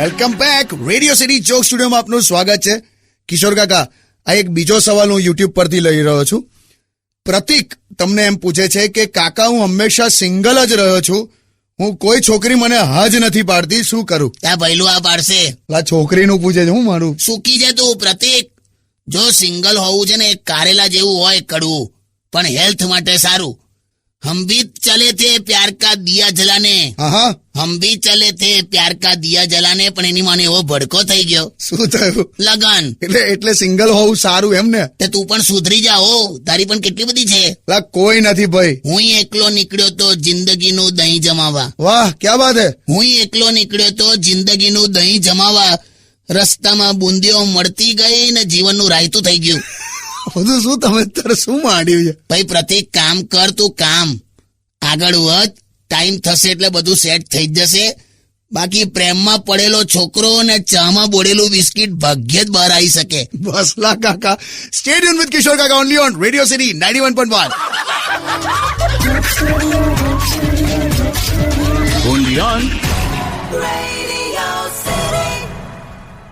Welcome back. Radio city joke સ્ટુડિયોમાં આપનું સ્વાગત છે. કિશોર કાકા, આ એક બીજો સવાલ હું યુટ્યુબ પરથી લઈ રહ્યો છું. પ્રતિક તમને એમ પૂછે છે કે કાકા, હું હંમેશા સિંગલ જ રહ્યો છું, હું કોઈ છોકરી મને હા જ નથી પાડતી, શું કરું? ત્યાં ભૈલું આ પાડશે. આ છોકરીનું પૂછે છે, હું મારું સુકી છે તું પ્રતિક. જો સિંગલ હોવું છે ને એક કારેલા જેવું હોય, કડવું પણ હેલ્થ માટે સારું. હમ ભી ચલે થે પ્યાર કા દિયા જલાને, હા હમ ભી ચલે થે પ્યાર કા દિયા જલાને, પણ એની મને એવો ભડકો થઈ ગયો. શું થયું? લગન. એટલે સિંગલ હોવું સારું એમ ને? તે તું પણ સુધરી જા હો, તારી પણ કેટલી બધી છે. કોઈ નથી ભાઈ. હું એકલો નીકળ્યો તો જિંદગીનું દહીં જમાવા. વાહ, ક્યાં બાત હે. હું એકલો નીકળ્યો તો જિંદગીનું દહીં જમાવા, રસ્તામાં બુંદીઓ મળતી ગઈ ને જીવનનું રાયતું થઈ ગયું. બધું શું તમે તારે શું માંડ્યું છે? ભાઈ પ્રતિક, કામ કર તું, કામ આગળ વધ. ટાઈમ થશે એટલે બધું સેટ થઈ જ જશે. બાકી પ્રેમમાં પડેલો છોકરો અને ચામાં બોળેલું બિસ્કિટ ભાગ્યે જ બહાર આવી શકે. બસ લા કાકા. સ્ટે ટ્યુન વિથ કિશોર કાકા only on radio city 91.1. Only on